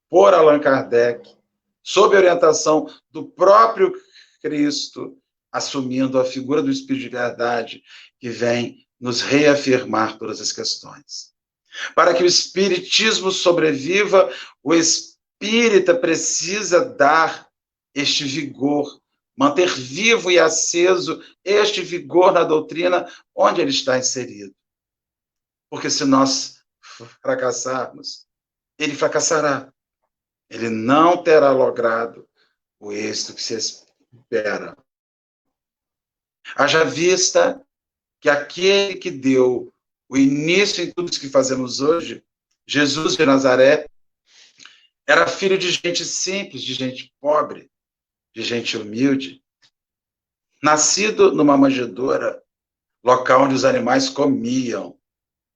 por Allan Kardec, sob a orientação do próprio Cristo, assumindo a figura do Espírito de verdade, que vem nos reafirmar todas as questões. Para que o Espiritismo sobreviva, o espírita precisa dar este vigor, manter vivo e aceso este vigor na doutrina onde ele está inserido. Porque se nós fracassarmos, ele fracassará. Ele não terá logrado o êxito que se espera. Haja vista que aquele que deu o início em tudo isso que fazemos hoje, Jesus de Nazaré, era filho de gente simples, de gente pobre, de gente humilde, nascido numa manjedoura, local onde os animais comiam,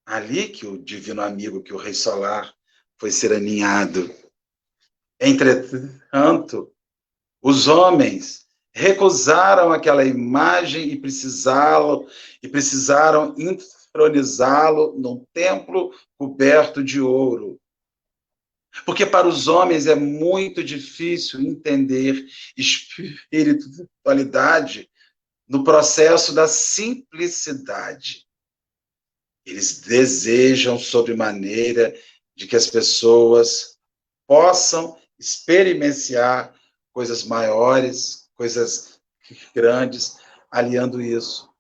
ali que o divino amigo, que o Rei Solar, foi ser aninhado. Entretanto, os homens recusaram aquela imagem e precisaram entronizá-lo num templo coberto de ouro. Porque para os homens é muito difícil entender espiritualidade no processo da simplicidade. Eles desejam sobremaneira de que as pessoas possam experienciar coisas maiores, coisas grandes, aliando isso.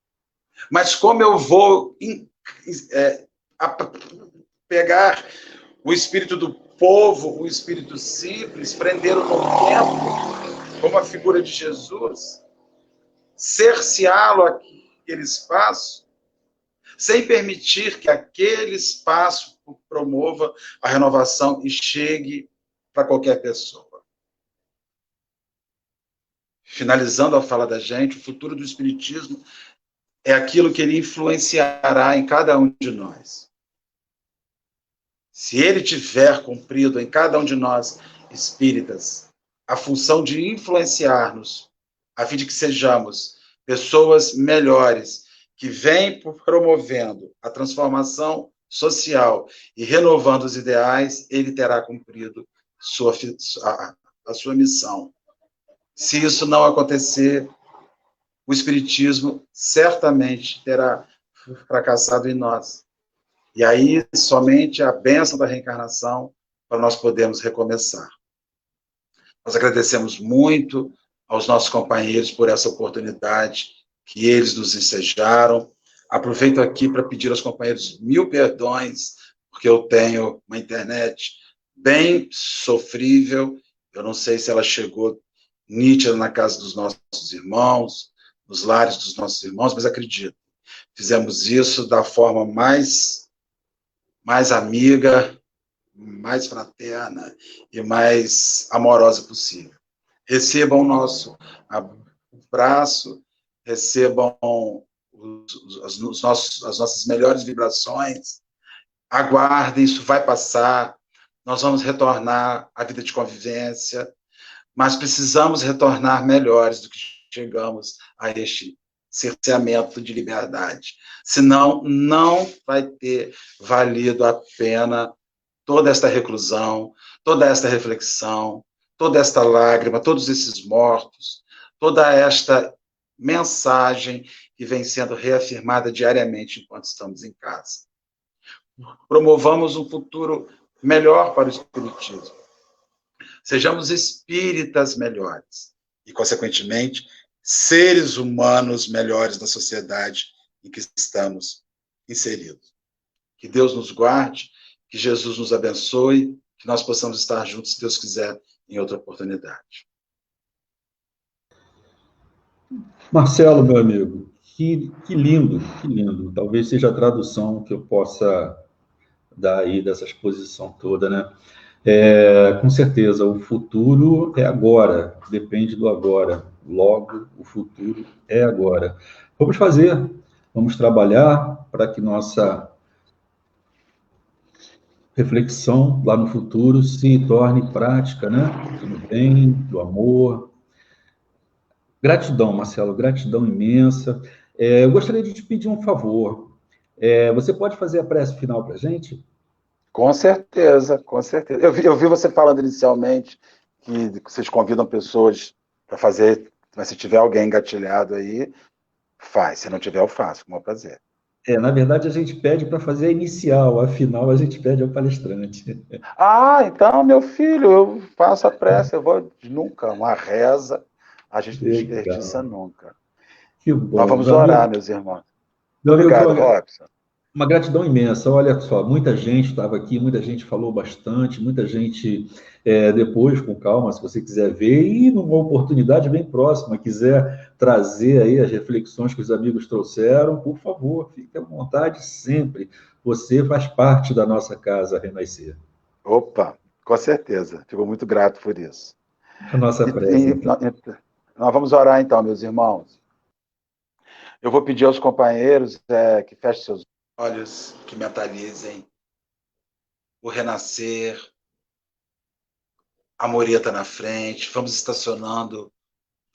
Mas como eu vou pegar o espírito do povo, o espírito simples, prendê-lo no tempo, como a figura de Jesus, cerceá-lo aquele espaço, sem permitir que aquele espaço promova a renovação e chegue para qualquer pessoa. Finalizando a fala da gente, o futuro do Espiritismo é aquilo que ele influenciará em cada um de nós. Se ele tiver cumprido em cada um de nós, espíritas, a função de influenciar-nos, a fim de que sejamos pessoas melhores, que vêm promovendo a transformação social e renovando os ideais, ele terá cumprido a sua missão. Se isso não acontecer, o Espiritismo certamente terá fracassado em nós. E aí, somente a bênção da reencarnação para nós podermos recomeçar. Nós agradecemos muito aos nossos companheiros por essa oportunidade que eles nos ensejaram. Aproveito aqui para pedir aos companheiros 1000 perdões, porque eu tenho uma internet bem sofrível. Eu não sei se ela chegou nítida na casa dos nossos irmãos, nos lares dos nossos irmãos, mas acredito. Fizemos isso da forma mais amiga, mais fraterna e mais amorosa possível. Recebam o nosso abraço, recebam as nossas melhores vibrações, aguardem, isso vai passar, nós vamos retornar à vida de convivência, mas precisamos retornar melhores do que chegamos a este cerceamento de liberdade. Senão, não vai ter valido a pena toda esta reclusão, toda esta reflexão, toda esta lágrima, todos esses mortos, toda esta mensagem que vem sendo reafirmada diariamente enquanto estamos em casa. Promovamos um futuro melhor para o espiritismo. Sejamos espíritas melhores e, consequentemente, seres humanos melhores da sociedade em que estamos inseridos. Que Deus nos guarde, que Jesus nos abençoe, que nós possamos estar juntos, se Deus quiser, em outra oportunidade. Marcelo, meu amigo, que lindo, que lindo. Talvez seja a tradução que eu possa dar aí dessa exposição toda, né? Com certeza, o futuro é agora, depende do agora. Logo, o futuro é agora. Vamos trabalhar para que nossa reflexão lá no futuro se torne prática, né? Do bem, do amor. Gratidão, Marcelo, gratidão imensa. Eu gostaria de te pedir um favor. Você pode fazer a prece final para a gente? Com certeza, com certeza. Eu vi você falando inicialmente que vocês convidam pessoas para fazer, mas se tiver alguém engatilhado aí, faz. Se não tiver, eu faço, com o maior prazer. Na verdade, a gente pede para fazer a inicial, a final a gente pede ao palestrante. Ah, então, meu filho, eu faço a prece, eu vou nunca, uma reza, a gente não desperdiça nunca. Que bom. Nós vamos orar, meus irmãos. Obrigado, Robson. Uma gratidão imensa. Olha só, muita gente estava aqui, muita gente falou bastante, muita gente depois, com calma, se você quiser ver, e numa oportunidade bem próxima, quiser trazer aí as reflexões que os amigos trouxeram, por favor, fique à vontade sempre. Você faz parte da nossa casa Renascer. Opa, com certeza. Fico muito grato por isso. A nossa prece. Nós vamos orar então, meus irmãos. Eu vou pedir aos companheiros que fechem seus olhos, que mentalizem o renascer, a mureta na frente, vamos estacionando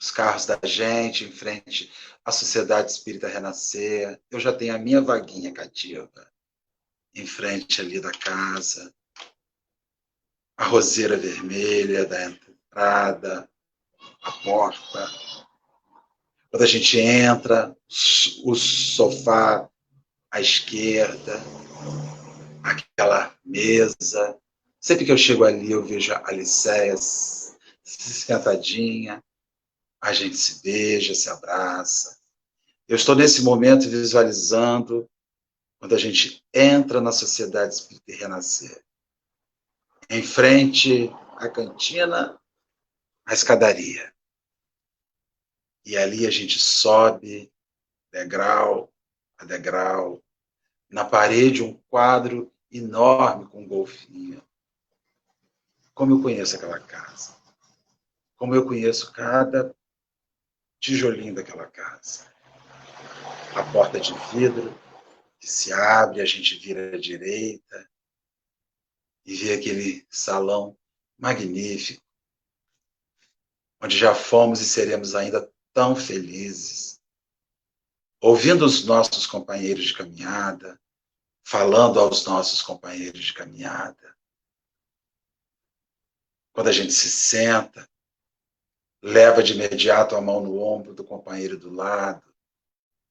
os carros da gente em frente à Sociedade Espírita Renascer. Eu já tenho a minha vaguinha cativa em frente ali da casa, a roseira vermelha da entrada, a porta. Quando a gente entra, o sofá à esquerda, aquela mesa. Sempre que eu chego ali, eu vejo a Aliceia sentadinha, a gente se beija, se abraça. Eu estou nesse momento visualizando quando a gente entra na Sociedade Espírita Renascer. Em frente à cantina, à escadaria. E ali a gente sobe, degrau a degrau, na parede um quadro enorme com um golfinho. Como eu conheço aquela casa. Como eu conheço cada tijolinho daquela casa. A porta de vidro que se abre, a gente vira à direita e vê aquele salão magnífico, onde já fomos e seremos ainda tão felizes, ouvindo os nossos companheiros de caminhada, falando aos nossos companheiros de caminhada. Quando a gente se senta, leva de imediato a mão no ombro do companheiro do lado,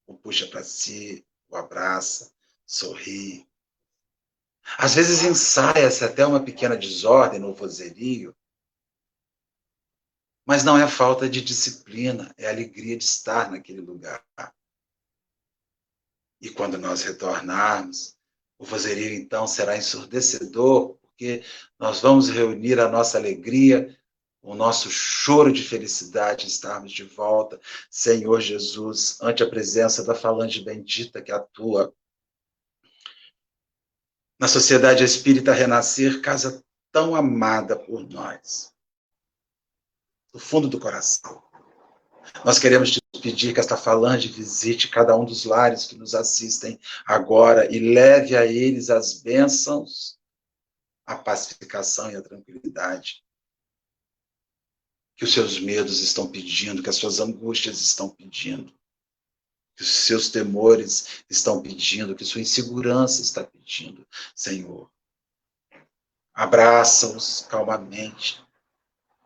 o puxa para si, o abraça, sorri. Às vezes ensaia-se até uma pequena desordem no vozerio, mas não é falta de disciplina, é a alegria de estar naquele lugar. E quando nós retornarmos, o vozerio então será ensurdecedor, porque nós vamos reunir a nossa alegria, o nosso choro de felicidade em estarmos de volta, Senhor Jesus, ante a presença da falange bendita que atua na Sociedade Espírita Renascer, casa tão amada por nós, do fundo do coração. Nós queremos te pedir que esta falange visite cada um dos lares que nos assistem agora e leve a eles as bênçãos, a pacificação e a tranquilidade que os seus medos estão pedindo, que as suas angústias estão pedindo, que os seus temores estão pedindo, que sua insegurança está pedindo. Senhor, abraça-os calmamente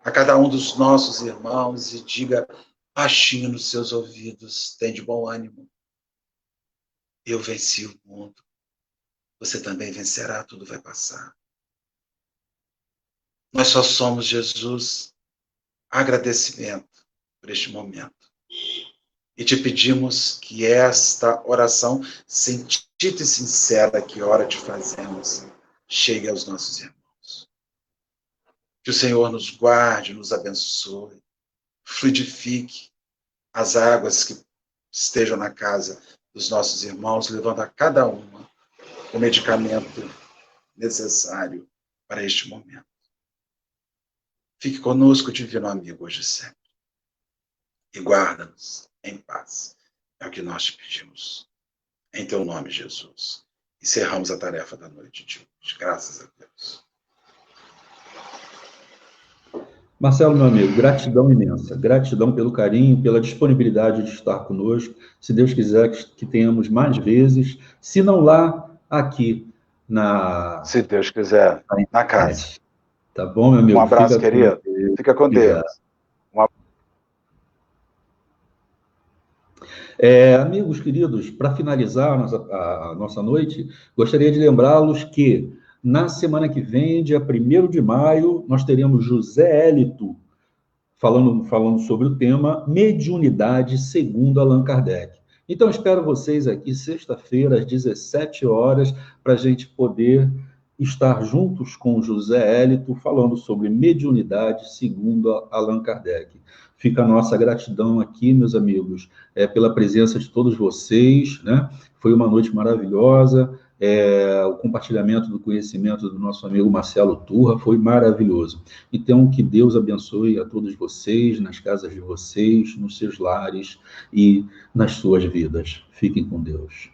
a cada um dos nossos irmãos e diga baixinho nos seus ouvidos: tem de bom ânimo. Eu venci o mundo. Você também vencerá, tudo vai passar. Nós só somos, Jesus, agradecimento por este momento. E te pedimos que esta oração sentida e sincera que ora te fazemos chegue aos nossos irmãos. Que o Senhor nos guarde, nos abençoe, fluidifique as águas que estejam na casa dos nossos irmãos, levando a cada uma o medicamento necessário para este momento. Fique conosco, divino amigo, hoje e sempre. E guarda-nos em paz. É o que nós te pedimos. Em teu nome, Jesus. Encerramos a tarefa da noite de hoje. Graças a Deus. Marcelo, meu amigo, gratidão imensa. Gratidão pelo carinho, pela disponibilidade de estar conosco. Se Deus quiser que tenhamos mais vezes, se não lá, aqui na... Se Deus quiser, na casa. Tá bom, meu amigo? Um abraço, querido. Fica com Deus. Amigos queridos, para finalizar a nossa noite, gostaria de lembrá-los que na semana que vem, dia 1º de maio, nós teremos José Hélito falando sobre o tema Mediunidade segundo Allan Kardec. Então, espero vocês aqui sexta-feira, às 17 horas, para a gente poder estar juntos com José Hélito falando sobre mediunidade segundo Allan Kardec. Fica a nossa gratidão aqui, meus amigos, pela presença de todos vocês, né? Foi uma noite maravilhosa, o compartilhamento do conhecimento do nosso amigo Marcelo Turra foi maravilhoso. Então, que Deus abençoe a todos vocês, nas casas de vocês, nos seus lares e nas suas vidas. Fiquem com Deus.